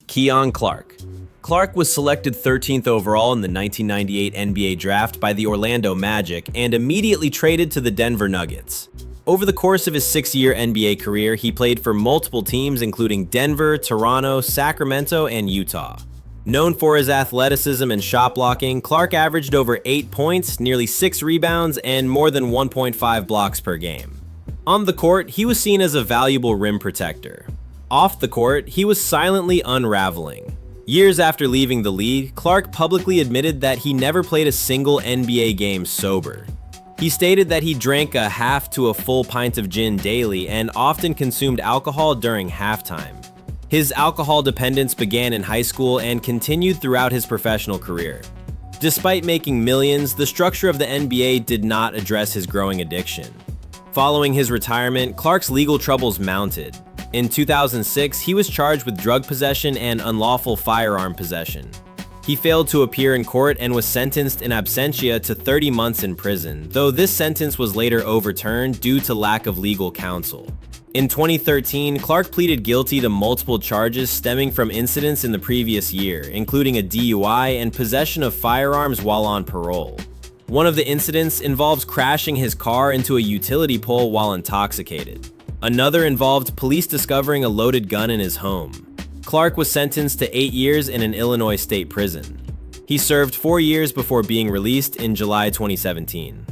Keon Clark. Clark was selected 13th overall in the 1998 NBA draft by the Orlando Magic and immediately traded to the Denver Nuggets. Over the course of his 6-year NBA career, he played for multiple teams including Denver, Toronto, Sacramento, and Utah. Known for his athleticism and shot blocking, Clark averaged over 8 points, nearly 6 rebounds, and more than 1.5 blocks per game. On the court, he was seen as a valuable rim protector. Off the court, he was silently unraveling. Years after leaving the league, Clark publicly admitted that he never played a single NBA game sober. He stated that he drank a half to a full pint of gin daily and often consumed alcohol during halftime. His alcohol dependence began in high school and continued throughout his professional career. Despite making millions, the structure of the NBA did not address his growing addiction. Following his retirement, Clark's legal troubles mounted. In 2006, he was charged with drug possession and unlawful firearm possession. He failed to appear in court and was sentenced in absentia to 30 months in prison, though this sentence was later overturned due to lack of legal counsel. In 2013, Clark pleaded guilty to multiple charges stemming from incidents in the previous year, including a DUI and possession of firearms while on parole. One of the incidents involves crashing his car into a utility pole while intoxicated. Another involved police discovering a loaded gun in his home. Clark was sentenced to 8 years in an Illinois state prison. He served 4 years before being released in July 2017.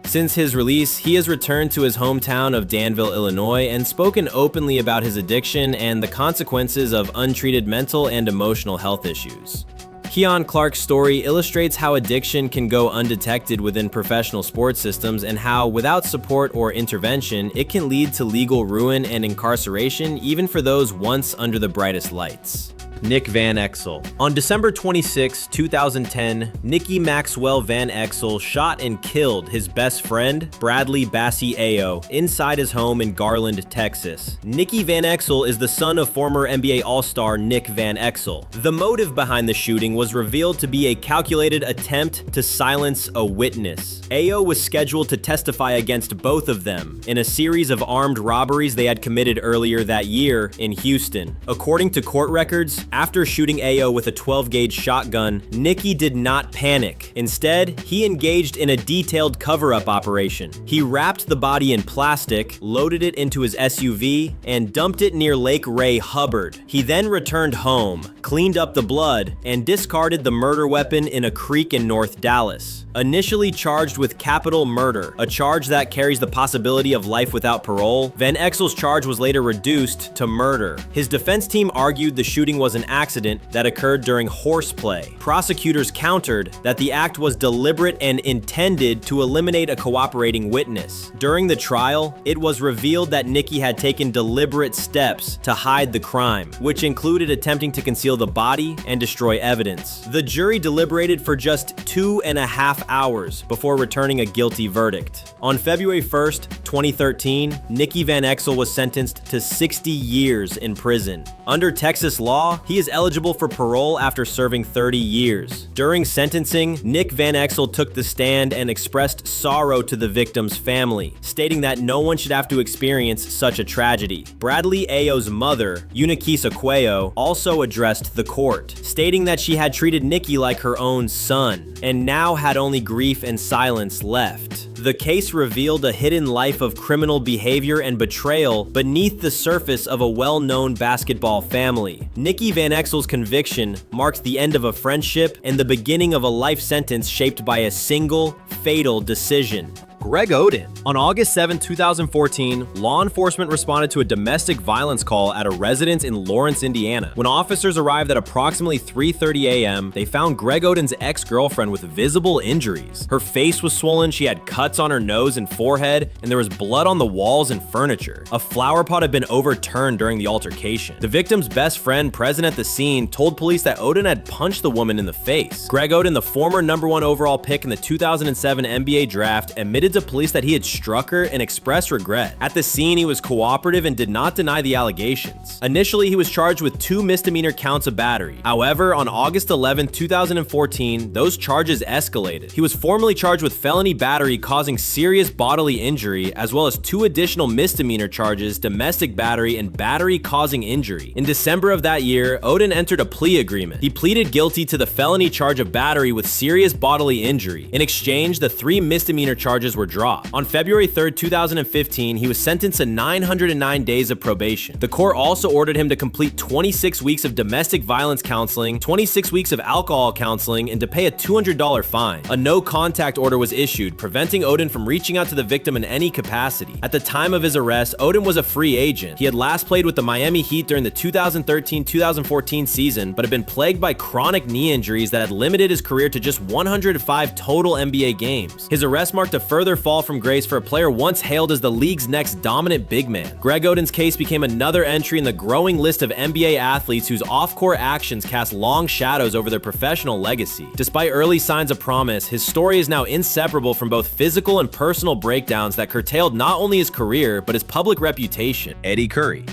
Since his release, he has returned to his hometown of Danville, Illinois, and spoken openly about his addiction and the consequences of untreated mental and emotional health issues. Keon Clark's story illustrates how addiction can go undetected within professional sports systems and how, without support or intervention, it can lead to legal ruin and incarceration even for those once under the brightest lights. Nick Van Exel. On December 26, 2010, Nicky Maxwell Van Exel shot and killed his best friend, Bradley Bassie Ayo, inside his home in Garland, Texas. Nicky Van Exel is the son of former NBA All-Star Nick Van Exel. The motive behind the shooting was revealed to be a calculated attempt to silence a witness. Ayo was scheduled to testify against both of them in a series of armed robberies they had committed earlier that year in Houston. According to court records, after shooting Ayo with a 12-gauge shotgun, Nicky did not panic. Instead, he engaged in a detailed cover-up operation. He wrapped the body in plastic, loaded it into his SUV, and dumped it near Lake Ray Hubbard. He then returned home, cleaned up the blood, and discarded the murder weapon in a creek in North Dallas. Initially charged with capital murder, a charge that carries the possibility of life without parole, Van Exel's charge was later reduced to murder. His defense team argued the shooting was an accident that occurred during horseplay. Prosecutors countered that the act was deliberate and intended to eliminate a cooperating witness. During the trial, it was revealed that Nicky had taken deliberate steps to hide the crime, which included attempting to conceal the body and destroy evidence. The jury deliberated for just 2.5 hours before returning a guilty verdict. On February 1st, 2013, Nicky Van Exel was sentenced to 60 years in prison. Under Texas law, he is eligible for parole after serving 30 years. During sentencing, Nick Van Exel took the stand and expressed sorrow to the victim's family, stating that no one should have to experience such a tragedy. Bradley Ayo's mother, Eunice Aqueo, also addressed the court, stating that she had treated Nicky like her own son, and now had only grief and silence left. The case revealed a hidden life of criminal behavior and betrayal beneath the surface of a well-known basketball family. Nicky Van Exel's conviction marked the end of a friendship and the beginning of a life sentence shaped by a single, fatal decision. Greg Oden. On August 7, 2014, law enforcement responded to a domestic violence call at a residence in Lawrence, Indiana. When officers arrived at approximately 3:30 a.m., they found Greg Oden's ex-girlfriend with visible injuries. Her face was swollen, she had cuts on her nose and forehead, and there was blood on the walls and furniture. A flower pot had been overturned during the altercation. The victim's best friend, present at the scene, told police that Oden had punched the woman in the face. Greg Oden, the former #1 overall pick in the 2007 NBA draft, admitted to police that he had struck her and expressed regret. At the scene, he was cooperative and did not deny the allegations. Initially, he was charged with 2 misdemeanor counts of battery. However, on August 11, 2014, those charges escalated. He was formally charged with felony battery causing serious bodily injury, as well as 2 additional misdemeanor charges, domestic battery and battery causing injury. In December of that year, Odin entered a plea agreement. He pleaded guilty to the felony charge of battery with serious bodily injury. In exchange, the 3 misdemeanor charges were dropped. On February 3, 2015, he was sentenced to 909 days of probation. The court also ordered him to complete 26 weeks of domestic violence counseling, 26 weeks of alcohol counseling, and to pay a $200 fine. A no-contact order was issued, preventing Odin from reaching out to the victim in any capacity. At the time of his arrest, Odin was a free agent. He had last played with the Miami Heat during the 2013-2014 season, but had been plagued by chronic knee injuries that had limited his career to just 105 total NBA games. His arrest marked a further fall from grace for a player once hailed as the league's next dominant big man. Greg Oden's case became another entry in the growing list of NBA athletes whose off-court actions cast long shadows over their professional legacy. Despite early signs of promise, his story is now inseparable from both physical and personal breakdowns that curtailed not only his career, but his public reputation. Eddie Curry.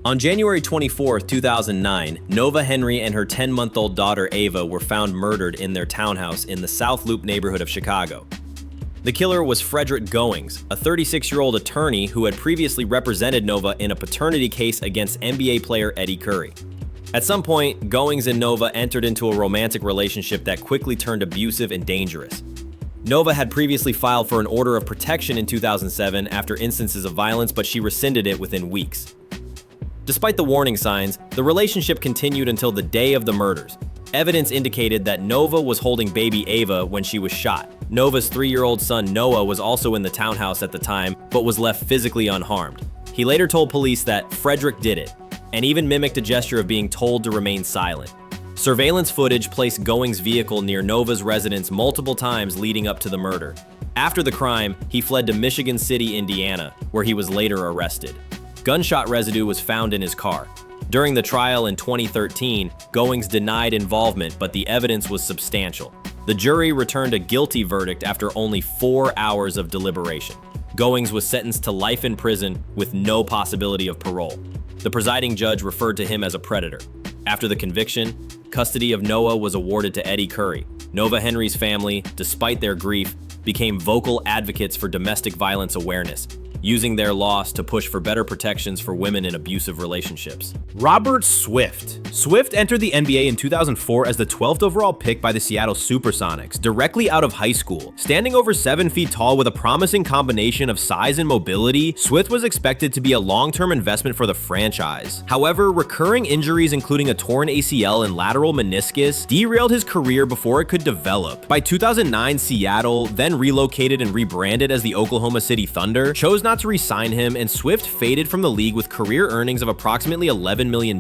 On January 24, 2009, Nova Henry and her 10-month-old daughter Ava were found murdered in their townhouse in the South Loop neighborhood of Chicago. The killer was Frederick Goings, a 36-year-old attorney who had previously represented Nova in a paternity case against NBA player Eddie Curry. At some point, Goings and Nova entered into a romantic relationship that quickly turned abusive and dangerous. Nova had previously filed for an order of protection in 2007 after instances of violence, but she rescinded it within weeks. Despite the warning signs, the relationship continued until the day of the murders. Evidence indicated that Nova was holding baby Ava when she was shot. Nova's 3-year-old son Noah was also in the townhouse at the time, but was left physically unharmed. He later told police that Frederick did it, and even mimicked a gesture of being told to remain silent. Surveillance footage placed Goings' vehicle near Nova's residence multiple times leading up to the murder. After the crime, he fled to Michigan City, Indiana, where he was later arrested. Gunshot residue was found in his car. During the trial in 2013, Goings denied involvement, but the evidence was substantial. The jury returned a guilty verdict after only 4 hours of deliberation. Goings was sentenced to life in prison with no possibility of parole. The presiding judge referred to him as a predator. After the conviction, custody of Noah was awarded to Eddie Curry. Nova Henry's family, despite their grief, became vocal advocates for domestic violence awareness, using their loss to push for better protections for women in abusive relationships. Robert Swift. Swift entered the NBA in 2004 as the 12th overall pick by the Seattle Supersonics, directly out of high school. Standing over 7 feet tall with a promising combination of size and mobility, Swift was expected to be a long-term investment for the franchise. However, recurring injuries including a torn ACL and lateral meniscus derailed his career before it could develop. By 2009, Seattle, then relocated and rebranded as the Oklahoma City Thunder, chose not to re-sign him, and Swift faded from the league with career earnings of approximately $11 million.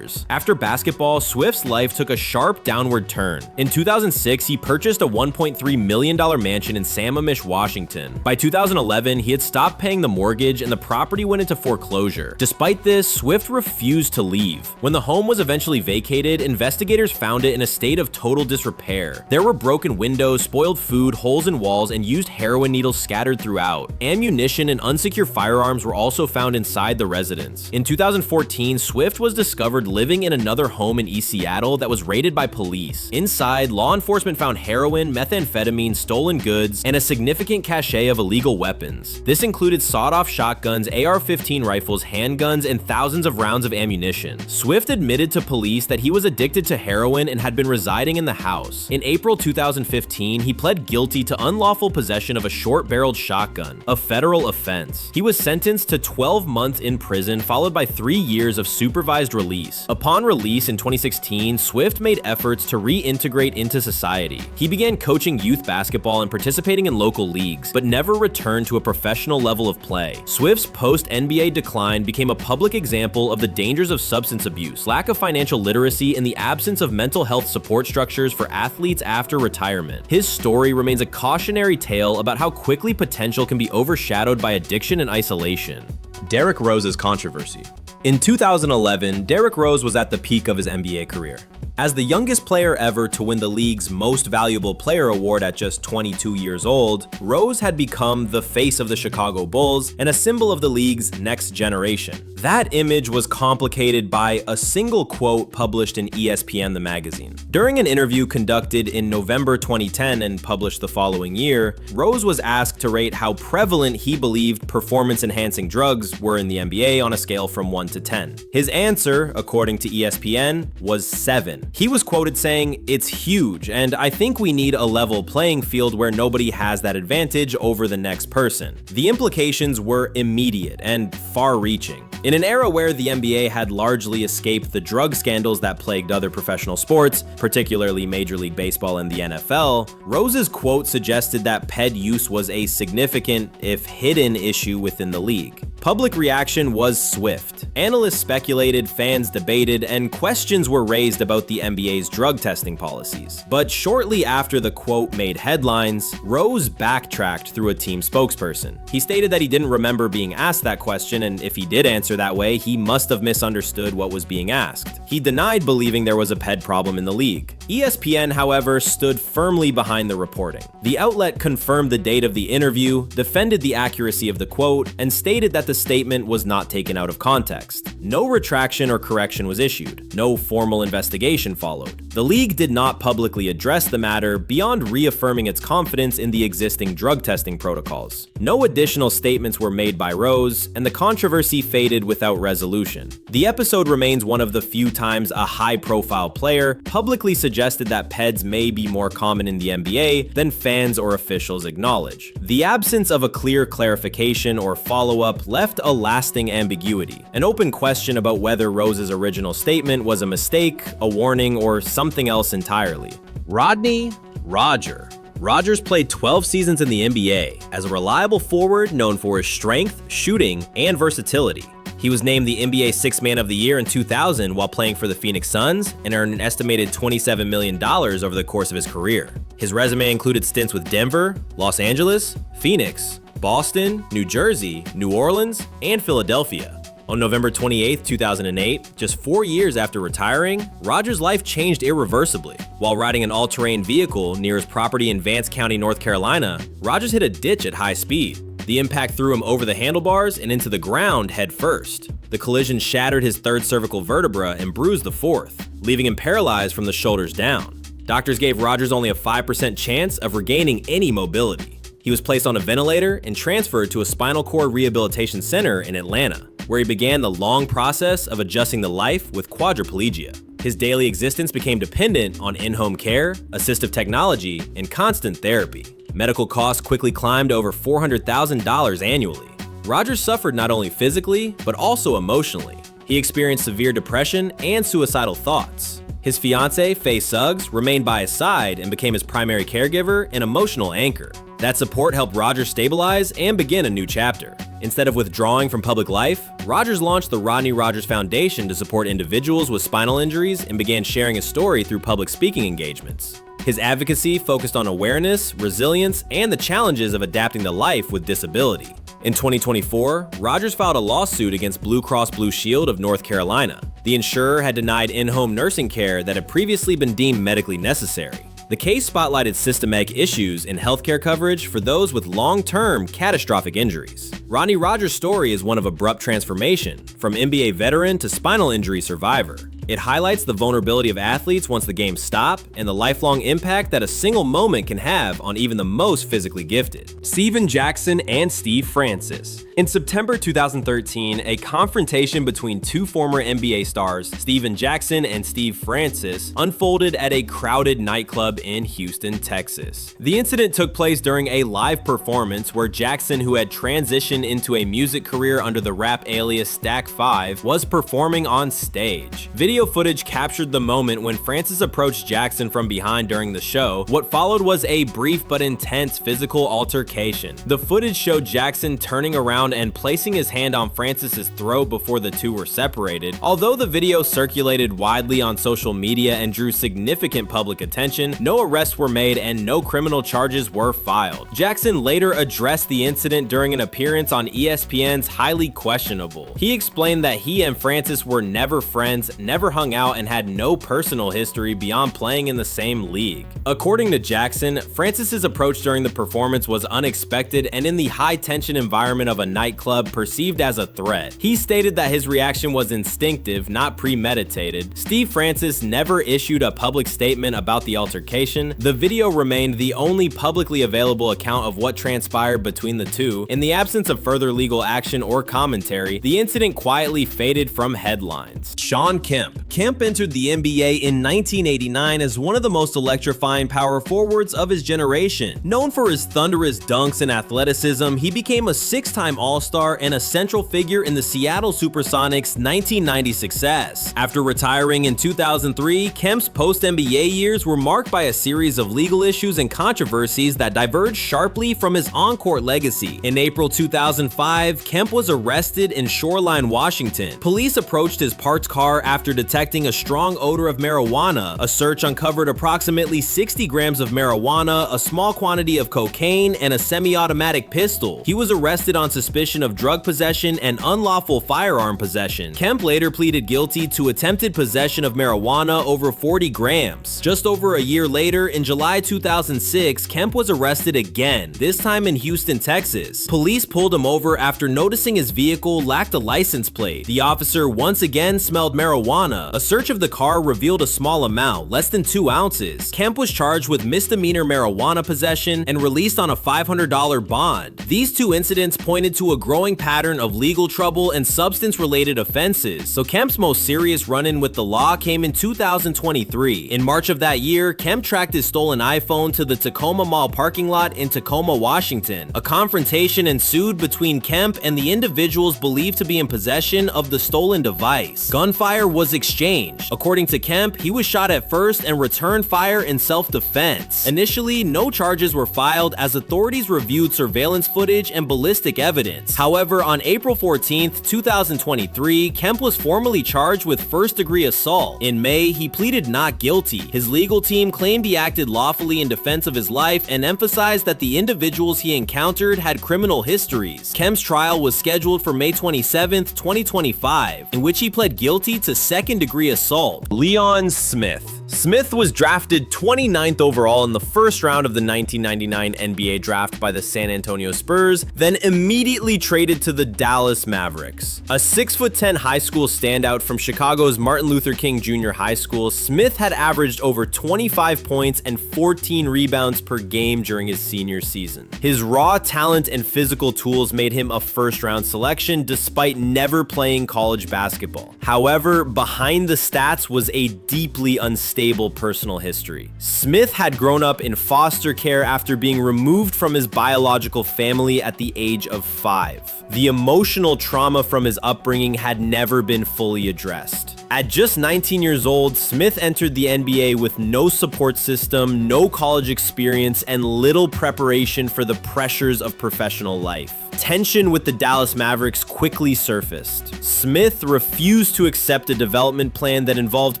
After basketball, Swift's life took a sharp downward turn. In 2006, he purchased a $1.3 million mansion in Sammamish, Washington. By 2011, he had stopped paying the mortgage and the property went into foreclosure. Despite this, Swift refused to leave. When the home was eventually vacated, investigators found it in a state of total disrepair. There were broken windows, spoiled food, holes in walls, and used heroin needles scattered throughout. Ammunition and unsecure firearms were also found inside the residence. In 2014, Swift was discovered living in another home in East Seattle that was raided by police. Inside, law enforcement found heroin, methamphetamine, stolen goods, and a significant cache of illegal weapons. This included sawed-off shotguns, AR-15 rifles, handguns, and thousands of rounds of ammunition. Swift admitted to police that he was addicted to heroin and had been residing in the house. In April 2015, he pled guilty to unlawful possession of a short-barreled shotgun, a federal offense. He was sentenced to 12 months in prison, followed by 3 years of supervised release. Upon release in 2016, Swift made efforts to reintegrate into society. He began coaching youth basketball and participating in local leagues, but never returned to a professional level of play. Swift's post-NBA decline became a public example of the dangers of substance abuse, lack of financial literacy, and the absence of mental health support structures for athletes after retirement. His story remains a cautionary tale about how quickly potential can be overshadowed by addiction and isolation. Derrick Rose's controversy. In 2011, Derrick Rose was at the peak of his NBA career. As the youngest player ever to win the league's Most Valuable Player award at just 22 years old, Rose had become the face of the Chicago Bulls and a symbol of the league's next generation. That image was complicated by a single quote published in ESPN the magazine. During an interview conducted in November 2010 and published the following year, Rose was asked to rate how prevalent he believed performance-enhancing drugs were in the NBA on a scale from 1 to 10. His answer, according to ESPN, was 7. He was quoted saying, "It's huge, and I think we need a level playing field where nobody has that advantage over the next person." The implications were immediate and far-reaching. In an era where the NBA had largely escaped the drug scandals that plagued other professional sports, particularly Major League Baseball and the NFL, Rose's quote suggested that PED use was a significant, if hidden, issue within the league. Public reaction was swift. Analysts speculated, fans debated, and questions were raised about the NBA's drug testing policies. But shortly after the quote made headlines, Rose backtracked through a team spokesperson. He stated that he didn't remember being asked that question, and if he did answer that way, he must have misunderstood what was being asked. He denied believing there was a PED problem in the league. ESPN, however, stood firmly behind the reporting. The outlet confirmed the date of the interview, defended the accuracy of the quote, and stated that the statement was not taken out of context. No retraction or correction was issued. No formal investigation followed. The league did not publicly address the matter beyond reaffirming its confidence in the existing drug testing protocols. No additional statements were made by Rose, and the controversy faded without resolution. The episode remains one of the few times a high-profile player publicly suggested that PEDs may be more common in the NBA than fans or officials acknowledge. The absence of a clear clarification or follow-up left a lasting ambiguity, an open question about whether Rose's original statement was a mistake, a warning, or something else entirely. Rodney Roger. Rogers played 12 seasons in the NBA as a reliable forward known for his strength, shooting, and versatility. He was named the NBA Sixth Man of the Year in 2000 while playing for the Phoenix Suns and earned an estimated $27 million over the course of his career. His resume included stints with Denver, Los Angeles, Phoenix, Boston, New Jersey, New Orleans, and Philadelphia. On November 28, 2008, just 4 years after retiring, Rogers' life changed irreversibly. While riding an all-terrain vehicle near his property in Vance County, North Carolina, Rogers hit a ditch at high speed. The impact threw him over the handlebars and into the ground head first. The collision shattered his third cervical vertebra and bruised the fourth, leaving him paralyzed from the shoulders down. Doctors gave Rogers only a 5% chance of regaining any mobility. He was placed on a ventilator and transferred to a spinal cord rehabilitation center in Atlanta, where he began the long process of adjusting to life with quadriplegia. His daily existence became dependent on in-home care, assistive technology, and constant therapy. Medical costs quickly climbed to over $400,000 annually. Rogers suffered not only physically, but also emotionally. He experienced severe depression and suicidal thoughts. His fiancée, Faye Suggs, remained by his side and became his primary caregiver and emotional anchor. That support helped Rogers stabilize and begin a new chapter. Instead of withdrawing from public life, Rogers launched the Rodney Rogers Foundation to support individuals with spinal injuries and began sharing his story through public speaking engagements. His advocacy focused on awareness, resilience, and the challenges of adapting to life with disability. In 2024, Rogers filed a lawsuit against Blue Cross Blue Shield of North Carolina. The insurer had denied in-home nursing care that had previously been deemed medically necessary. The case spotlighted systematic issues in healthcare coverage for those with long-term catastrophic injuries. Rodney Rogers' story is one of abrupt transformation, from NBA veteran to spinal injury survivor. It highlights the vulnerability of athletes once the games stop and the lifelong impact that a single moment can have on even the most physically gifted. Steven Jackson and Steve Francis. In September 2013, a confrontation between two former NBA stars, Steven Jackson and Steve Francis, unfolded at a crowded nightclub in Houston, Texas. The incident took place during a live performance where Jackson, who had transitioned into a music career under the rap alias Stack 5, was performing on stage. Video footage captured the moment when Francis approached Jackson from behind during the show. What followed was a brief but intense physical altercation. The footage showed Jackson turning around and placing his hand on Francis's throat before the two were separated. Although the video circulated widely on social media and drew significant public attention, no arrests were made and no criminal charges were filed. Jackson later addressed the incident during an appearance on ESPN's Highly Questionable. He explained that he and Francis were never friends, never never hung out and had no personal history beyond playing in the same league. According to Jackson, Francis's approach during the performance was unexpected and in the high-tension environment of a nightclub perceived as a threat. He stated that his reaction was instinctive, not premeditated. Steve Francis never issued a public statement about the altercation. The video remained the only publicly available account of what transpired between the two. In the absence of further legal action or commentary, the incident quietly faded from headlines. Shawn Kemp. Kemp entered the NBA in 1989 as one of the most electrifying power forwards of his generation. Known for his thunderous dunks and athleticism, he became a six-time All-Star and a central figure in the Seattle Supersonics' 1990 success. After retiring in 2003, Kemp's post-NBA years were marked by a series of legal issues and controversies that diverged sharply from his on-court legacy. In April 2005, Kemp was arrested in Shoreline, Washington. Police approached his parked car after detecting a strong odor of marijuana. A search uncovered approximately 60 grams of marijuana, a small quantity of cocaine, and a semi-automatic pistol. He was arrested on suspicion of drug possession and unlawful firearm possession. Kemp later pleaded guilty to attempted possession of marijuana over 40 grams. Just over a year later, in July 2006, Kemp was arrested again, this time in Houston, Texas. Police pulled him over after noticing his vehicle lacked a license plate. The officer once again smelled marijuana. A search of the car revealed a small amount, less than 2 ounces. Kemp was charged with misdemeanor marijuana possession and released on a $500 bond. These two incidents pointed to a growing pattern of legal trouble and substance-related offenses, so Kemp's most serious run-in with the law came in 2023. In March of that year, Kemp tracked his stolen iPhone to the Tacoma Mall parking lot in Tacoma, Washington. A confrontation ensued between Kemp and the individuals believed to be in possession of the stolen device. Gunfire was exchanged. According to Kemp, he was shot at first and returned fire in self-defense. Initially, no charges were filed as authorities reviewed surveillance footage and ballistic evidence. However, on April 14, 2023, Kemp was formally charged with first-degree assault. In May, he pleaded not guilty. His legal team claimed he acted lawfully in defense of his life and emphasized that the individuals he encountered had criminal histories. Kemp's trial was scheduled for May 27, 2025, in which he pled guilty to second-degree assault. Leon Smith. Smith was drafted 29th overall in the first round of the 1999 NBA draft by the San Antonio Spurs, then immediately traded to the Dallas Mavericks. A 6'10" high school standout from Chicago's Martin Luther King Jr. High School, Smith had averaged over 25 points and 14 rebounds per game during his senior season. His raw talent and physical tools made him a first-round selection despite never playing college basketball. However, behind the stats was a deeply unstable personal history. Smith had grown up in foster care after being removed from his biological family at the age of 5. The emotional trauma from his upbringing had never been fully addressed. At just 19 years old, Smith entered the NBA with no support system, no college experience, and little preparation for the pressures of professional life. Tension with the Dallas Mavericks quickly surfaced. Smith refused to accept a development plan that involved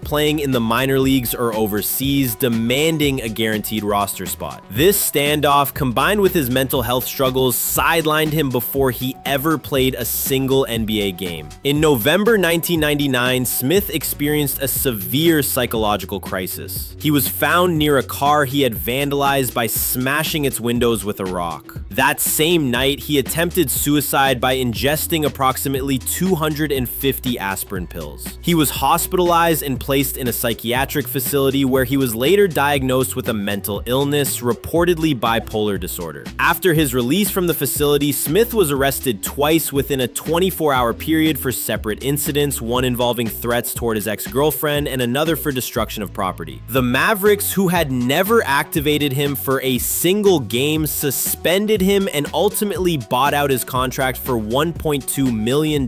playing in the minor leagues or overseas, demanding a guaranteed roster spot. This standoff, combined with his mental health struggles, sidelined him before he ever played a single NBA game. In November 1999, Smith experienced a severe psychological crisis. He was found near a car he had vandalized by smashing its windows with a rock. That same night, he attempted suicide by ingesting approximately 250 aspirin pills. He was hospitalized and placed in a psychiatric facility where he was later diagnosed with a mental illness, reportedly bipolar disorder. After his release from the facility, Smith was arrested twice within a 24-hour period for separate incidents, one involving threats toward his ex-girlfriend and another for destruction of property. The Mavericks, who had never activated him for a single game, suspended him and ultimately bought out his contract for $1.2 million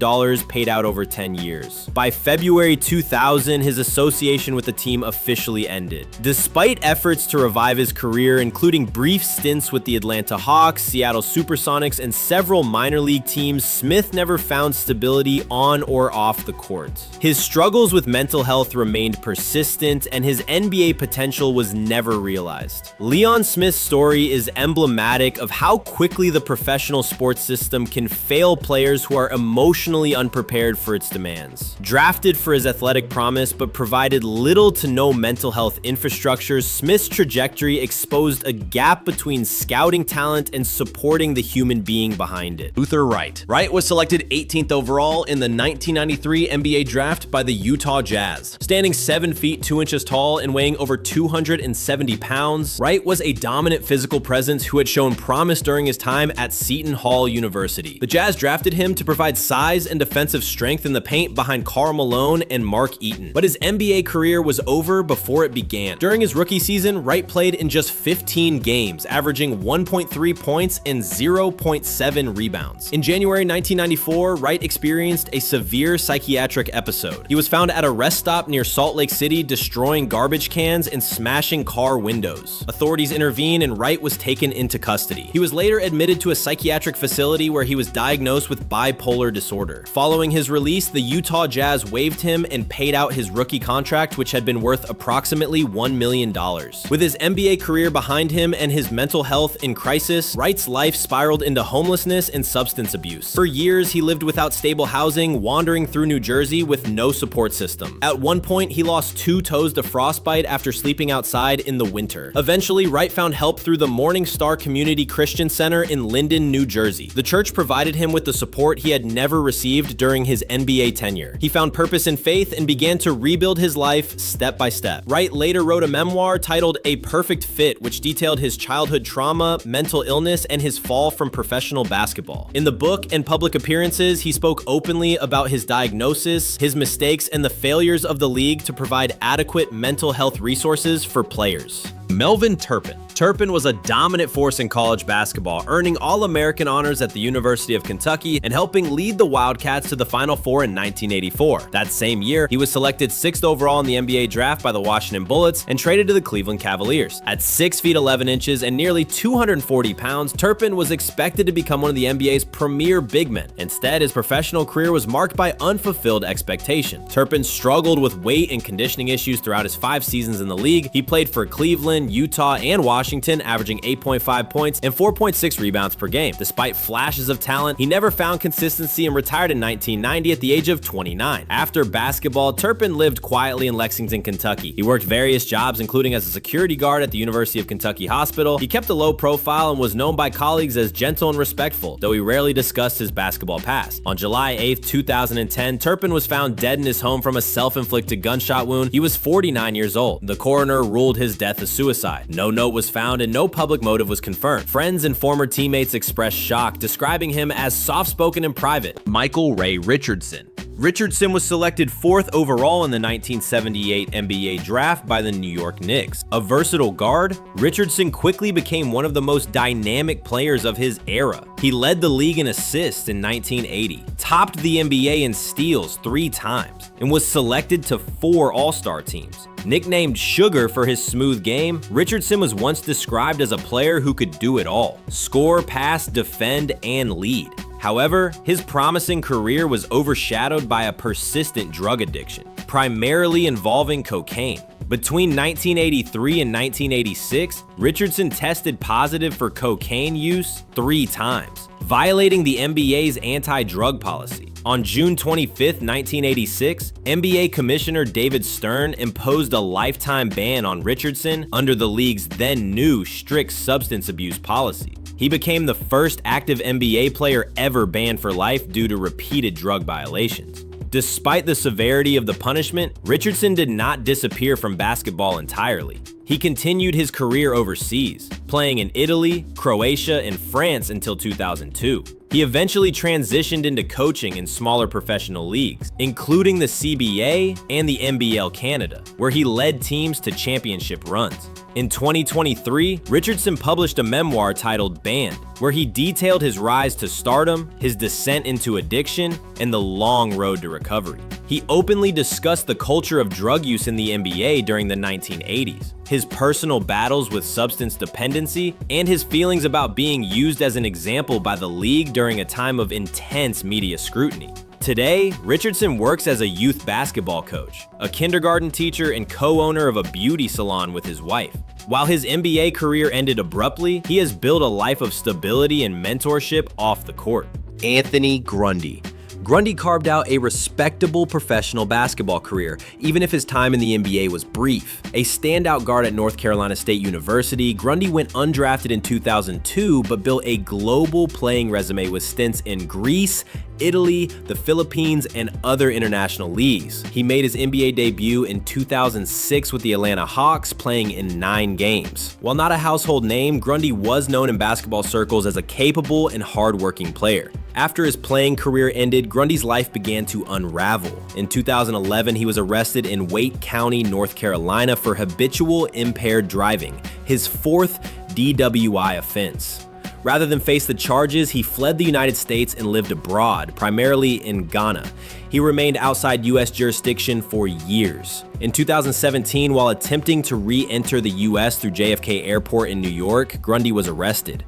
paid out over 10 years. By February 2000, his association with the team officially ended. Despite efforts to revive his career, including brief stints with the Atlanta Hawks, Seattle Supersonics, and several minor league teams, Smith never found stability on or off the court. His struggles with mental health remained persistent, and his NBA potential was never realized. Leon Smith's story is emblematic of how quickly the professional sports sports system can fail players who are emotionally unprepared for its demands. Drafted for his athletic promise but provided little to no mental health infrastructure, Smith's trajectory exposed a gap between scouting talent and supporting the human being behind it. Luther Wright. Wright was selected 18th overall in the 1993 NBA draft by the Utah Jazz. Standing 7 feet 2 inches tall and weighing over 270 pounds, Wright was a dominant physical presence who had shown promise during his time at Seton Hall University. The Jazz drafted him to provide size and defensive strength in the paint behind Karl Malone and Mark Eaton. But his NBA career was over before it began. During his rookie season, Wright played in just 15 games, averaging 1.3 points and 0.7 rebounds. In January 1994, Wright experienced a severe psychiatric episode. He was found at a rest stop near Salt Lake City, destroying garbage cans and smashing car windows. Authorities intervened and Wright was taken into custody. He was later admitted to a psychiatric facility where he was diagnosed with bipolar disorder. Following his release, the Utah Jazz waived him and paid out his rookie contract, which had been worth approximately $1 million. With his NBA career behind him and his mental health in crisis, Wright's life spiraled into homelessness and substance abuse. For years, he lived without stable housing, wandering through New Jersey with no support system. At one point, he lost 2 toes to frostbite after sleeping outside in the winter. Eventually, Wright found help through the Morning Star Community Christian Center in Linden, New Jersey. The church provided him with the support he had never received during his NBA tenure. He found purpose in faith and began to rebuild his life step by step. Wright later wrote a memoir titled A Perfect Fit, which detailed his childhood trauma, mental illness, and his fall from professional basketball. In the book and public appearances, he spoke openly about his diagnosis, his mistakes, and the failures of the league to provide adequate mental health resources for players. Melvin Turpin. Turpin was a dominant force in college basketball, earning All-American honors at the University of Kentucky and helping lead the Wildcats to the Final Four in 1984. That same year, he was selected 6th overall in the NBA draft by the Washington Bullets and traded to the Cleveland Cavaliers. At 6 feet 11 inches and nearly 240 pounds, Turpin was expected to become one of the NBA's premier big men. Instead, his professional career was marked by unfulfilled expectation. Turpin struggled with weight and conditioning issues throughout his 5 seasons in the league. He played for Cleveland, Utah, and Washington, averaging 8.5 points and 4.6 rebounds per game. Despite flashes of talent, he never found consistency and retired in 1990 at the age of 29. After basketball, Turpin lived quietly in Lexington, Kentucky. He worked various jobs, including as a security guard at the University of Kentucky Hospital. He kept a low profile and was known by colleagues as gentle and respectful, though he rarely discussed his basketball past. On July 8, 2010, Turpin was found dead in his home from a self-inflicted gunshot wound. He was 49 years old. The coroner ruled his death a suicide. No note was found and no public motive was confirmed. Friends and former teammates expressed shock, describing him as soft-spoken and private. Michael Ray Richardson. Richardson was selected 4th overall in the 1978 NBA draft by the New York Knicks. A versatile guard, Richardson quickly became one of the most dynamic players of his era. He led the league in assists in 1980, topped the NBA in steals 3 times, and was selected to 4 All-Star teams. Nicknamed Sugar for his smooth game, Richardson was once described as a player who could do it all: score, pass, defend, and lead. However, his promising career was overshadowed by a persistent drug addiction, primarily involving cocaine. Between 1983 and 1986, Richardson tested positive for cocaine use 3 times, violating the NBA's anti-drug policy. On June 25, 1986, NBA Commissioner David Stern imposed a lifetime ban on Richardson under the league's then new strict substance abuse policy. He became the first active NBA player ever banned for life due to repeated drug violations. Despite the severity of the punishment, Richardson did not disappear from basketball entirely. He continued his career overseas, playing in Italy, Croatia, and France until 2002. He eventually transitioned into coaching in smaller professional leagues, including the CBA and the NBL Canada, where he led teams to championship runs. In 2023, Richardson published a memoir titled Banned, where he detailed his rise to stardom, his descent into addiction, and the long road to recovery. He openly discussed the culture of drug use in the NBA during the 1980s, his personal battles with substance dependency, and his feelings about being used as an example by the league during a time of intense media scrutiny. Today, Richardson works as a youth basketball coach, a kindergarten teacher, and co-owner of a beauty salon with his wife. While his NBA career ended abruptly, he has built a life of stability and mentorship off the court. Anthony Grundy. Grundy carved out a respectable professional basketball career, even if his time in the NBA was brief. A standout guard at North Carolina State University, Grundy went undrafted in 2002 but built a global playing resume with stints in Greece, Italy, the Philippines, and other international leagues. He made his NBA debut in 2006 with the Atlanta Hawks, playing in 9 games. While not a household name, Grundy was known in basketball circles as a capable and hardworking player. After his playing career ended, Grundy's life began to unravel. In 2011, he was arrested in Wake County, North Carolina for habitual impaired driving, his 4th DWI offense. Rather than face the charges, he fled the United States and lived abroad, primarily in Ghana. He remained outside U.S. jurisdiction for years. In 2017, while attempting to re-enter the U.S. through JFK Airport in New York, Grundy was arrested.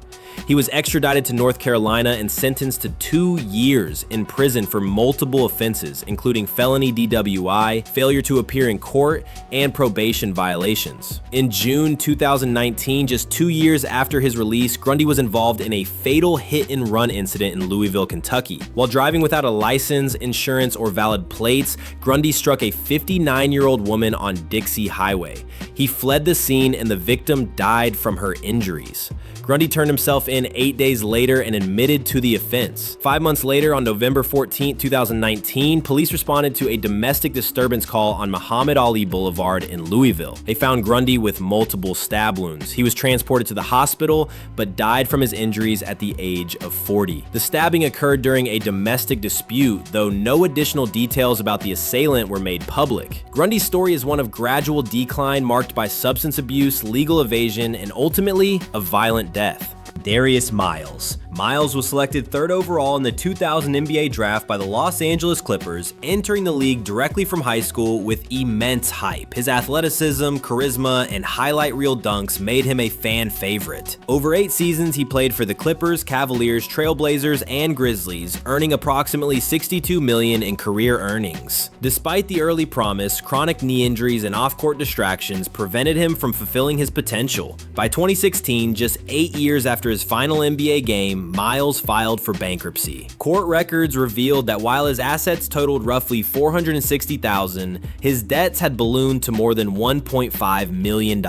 He was extradited to North Carolina and sentenced to 2 years in prison for multiple offenses, including felony DWI, failure to appear in court, and probation violations. In June 2019, just 2 years after his release, Grundy was involved in a fatal hit-and-run incident in Louisville, Kentucky. While driving without a license, insurance, or valid plates, Grundy struck a 59-year-old woman on Dixie Highway. He fled the scene and the victim died from her injuries. Grundy turned himself in 8 days later and admitted to the offense. 5 months later, on November 14, 2019, police responded to a domestic disturbance call on Muhammad Ali Boulevard in Louisville. They found Grundy with multiple stab wounds. He was transported to the hospital, but died from his injuries at the age of 40. The stabbing occurred during a domestic dispute, though no additional details about the assailant were made public. Grundy's story is one of gradual decline marked by substance abuse, legal evasion, and ultimately a violent death. Darius Miles. Miles was selected 3rd overall in the 2000 NBA draft by the Los Angeles Clippers, entering the league directly from high school with immense hype. His athleticism, charisma, and highlight reel dunks made him a fan favorite. Over 8 seasons, he played for the Clippers, Cavaliers, Trailblazers, and Grizzlies, earning approximately $62 million in career earnings. Despite the early promise, chronic knee injuries and off-court distractions prevented him from fulfilling his potential. By 2016, just 8 years after his final NBA game, Miles filed for bankruptcy. Court records revealed that while his assets totaled roughly $460,000, his debts had ballooned to more than $1.5 million.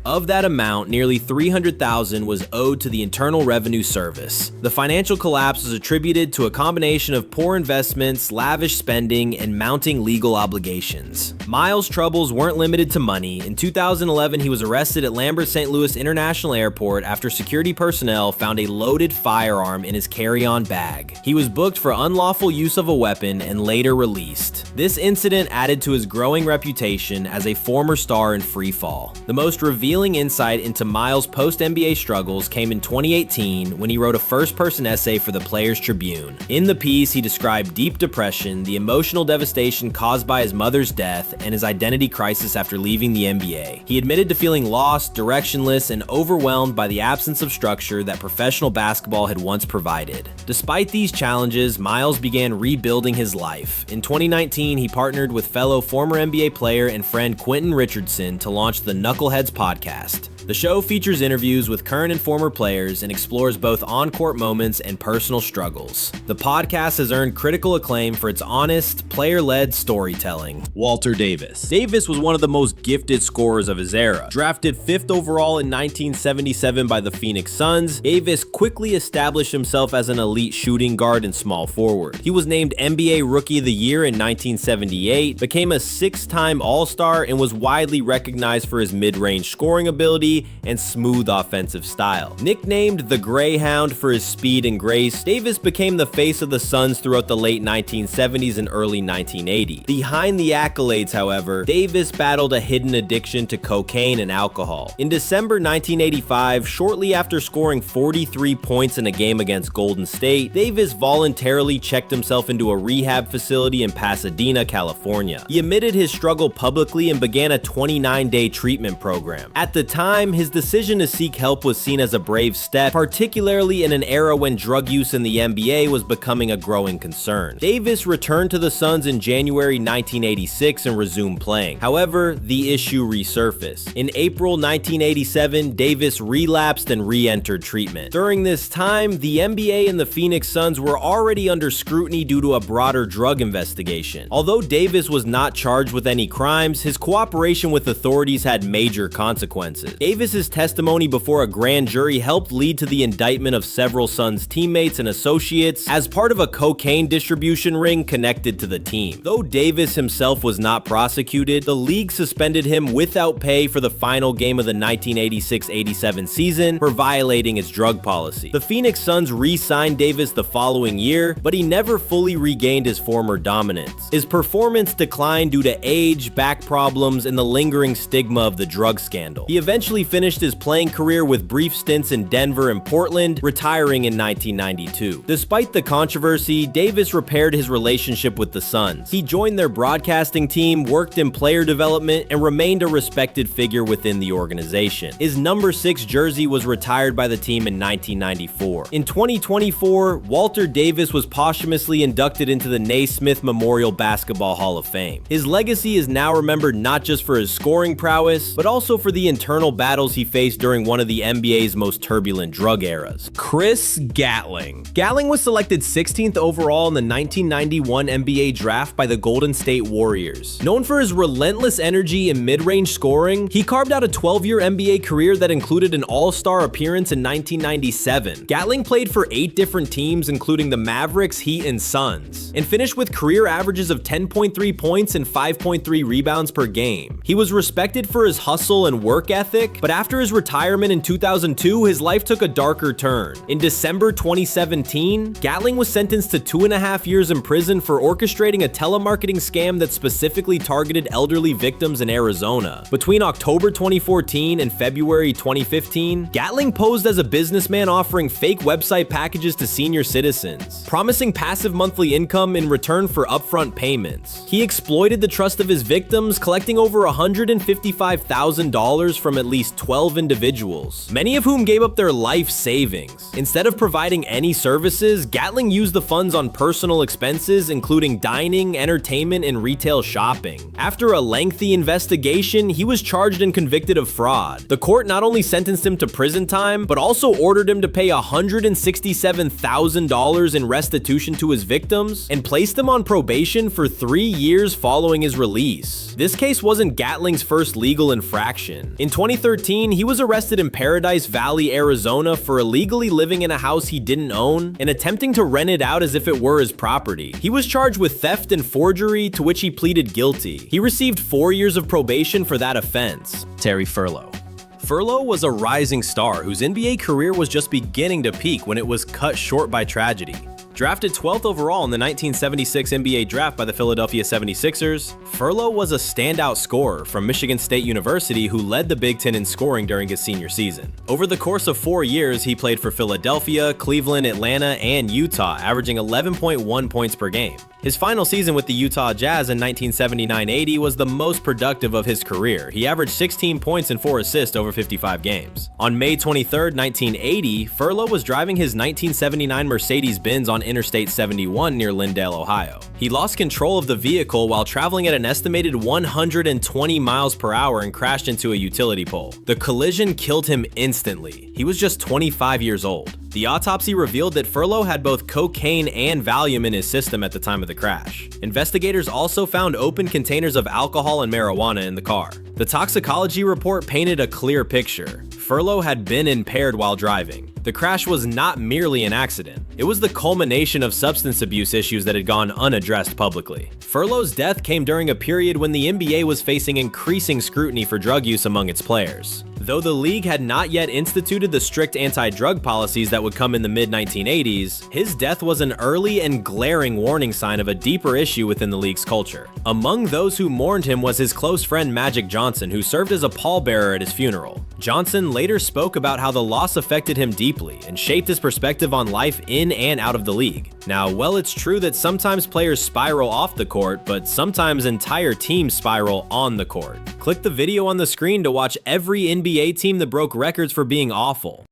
Of that amount, nearly $300,000 was owed to the Internal Revenue Service. The financial collapse was attributed to a combination of poor investments, lavish spending, and mounting legal obligations. Miles' troubles weren't limited to money. In 2011, he was arrested at Lambert St. Louis International Airport after security personnel found a loaded firearm in his carry-on bag. He was booked for unlawful use of a weapon and later released. This incident added to his growing reputation as a former star in free fall. The most revealing insight into Miles' post-NBA struggles came in 2018 when he wrote a first-person essay for the Players Tribune. In the piece, he described deep depression, the emotional devastation caused by his mother's death, and his identity crisis after leaving the NBA. He admitted to feeling lost, directionless, and overwhelmed by the absence of structure that professional basketball had once provided. Despite these challenges, Miles began rebuilding his life. In 2019, he partnered with fellow former NBA player and friend Quentin Richardson to launch the Knuckleheads podcast. The show features interviews with current and former players and explores both on-court moments and personal struggles. The podcast has earned critical acclaim for its honest, player-led storytelling. Walter Davis. Davis was one of the most gifted scorers of his era. Drafted 5th overall in 1977 by the Phoenix Suns, Davis quickly established himself as an elite shooting guard and small forward. He was named NBA Rookie of the Year in 1978, became a 6-time All-Star, and was widely recognized for his mid-range scoring ability and smooth offensive style. Nicknamed the Greyhound for his speed and grace, Davis became the face of the Suns throughout the late 1970s and early 1980s. Behind the accolades, however, Davis battled a hidden addiction to cocaine and alcohol. In December 1985, shortly after scoring 43 points in a game against Golden State, Davis voluntarily checked himself into a rehab facility in Pasadena, California. He admitted his struggle publicly and began a 29-day treatment program. At the time, time, his decision to seek help was seen as a brave step, particularly in an era when drug use in the NBA was becoming a growing concern. Davis returned to the Suns in January 1986 and resumed playing. However, the issue resurfaced. In April 1987, Davis relapsed and re-entered treatment. During this time, the NBA and the Phoenix Suns were already under scrutiny due to a broader drug investigation. Although Davis was not charged with any crimes, his cooperation with authorities had major consequences. Davis's testimony before a grand jury helped lead to the indictment of several Suns teammates and associates as part of a cocaine distribution ring connected to the team. Though Davis himself was not prosecuted, the league suspended him without pay for the final game of the 1986-87 season for violating its drug policy. The Phoenix Suns re-signed Davis the following year, but he never fully regained his former dominance. His performance declined due to age, back problems, and the lingering stigma of the drug scandal. He eventually finished his playing career with brief stints in Denver and Portland, retiring in 1992. Despite the controversy, Davis repaired his relationship with the Suns. He joined their broadcasting team, worked in player development, and remained a respected figure within the organization. His number 6 jersey was retired by the team in 1994. In 2024, Walter Davis was posthumously inducted into the Naismith Memorial Basketball Hall of Fame. His legacy is now remembered not just for his scoring prowess, but also for the internal battles he faced during one of the NBA's most turbulent drug eras. Chris Gatling. Gatling was selected 16th overall in the 1991 NBA draft by the Golden State Warriors. Known for his relentless energy and mid-range scoring, he carved out a 12-year NBA career that included an all-star appearance in 1997. Gatling played for 8 different teams, including the Mavericks, Heat, and Suns, and finished with career averages of 10.3 points and 5.3 rebounds per game. He was respected for his hustle and work ethic, but after his retirement in 2002, his life took a darker turn. In December 2017, Gatling was sentenced to 2.5 years in prison for orchestrating a telemarketing scam that specifically targeted elderly victims in Arizona. Between October 2014 and February 2015, Gatling posed as a businessman offering fake website packages to senior citizens, promising passive monthly income in return for upfront payments. He exploited the trust of his victims, collecting over $155,000 from at least 12 individuals, many of whom gave up their life savings. Instead of providing any services, Gatling used the funds on personal expenses, including dining, entertainment, and retail shopping. After a lengthy investigation, he was charged and convicted of fraud. The court not only sentenced him to prison time, but also ordered him to pay $167,000 in restitution to his victims and placed him on probation for 3 years following his release. This case wasn't Gatling's first legal infraction. In 2013, he was arrested in Paradise Valley, Arizona for illegally living in a house he didn't own and attempting to rent it out as if it were his property. He was charged with theft and forgery, to which he pleaded guilty. He received 4 years of probation for that offense. Terry Furlow. Furlow was a rising star whose NBA career was just beginning to peak when it was cut short by tragedy. Drafted 12th overall in the 1976 NBA draft by the Philadelphia 76ers, Furlow was a standout scorer from Michigan State University who led the Big Ten in scoring during his senior season. Over the course of 4 years, he played for Philadelphia, Cleveland, Atlanta, and Utah, averaging 11.1 points per game. His final season with the Utah Jazz in 1979-80 was the most productive of his career. He averaged 16 points and 4 assists over 55 games. On May 23, 1980, Furlow was driving his 1979 Mercedes-Benz on Interstate 71 near Lindale, Ohio. He lost control of the vehicle while traveling at an estimated 120 miles per hour and crashed into a utility pole. The collision killed him instantly. He was just 25 years old. The autopsy revealed that Furlow had both cocaine and Valium in his system at the time of the crash. Investigators also found open containers of alcohol and marijuana in the car. The toxicology report painted a clear picture. Furlow had been impaired while driving. The crash was not merely an accident. It was the culmination of substance abuse issues that had gone unaddressed publicly. Furlow's death came during a period when the NBA was facing increasing scrutiny for drug use among its players. Though the league had not yet instituted the strict anti-drug policies that would come in the mid-1980s, his death was an early and glaring warning sign of a deeper issue within the league's culture. Among those who mourned him was his close friend Magic Johnson, who served as a pallbearer at his funeral. Johnson later spoke about how the loss affected him deeply and shaped his perspective on life in in and out of the league. Now, well, it's true that sometimes players spiral off the court, but sometimes entire teams spiral on the court. Click the video on the screen to watch every NBA team that broke records for being awful.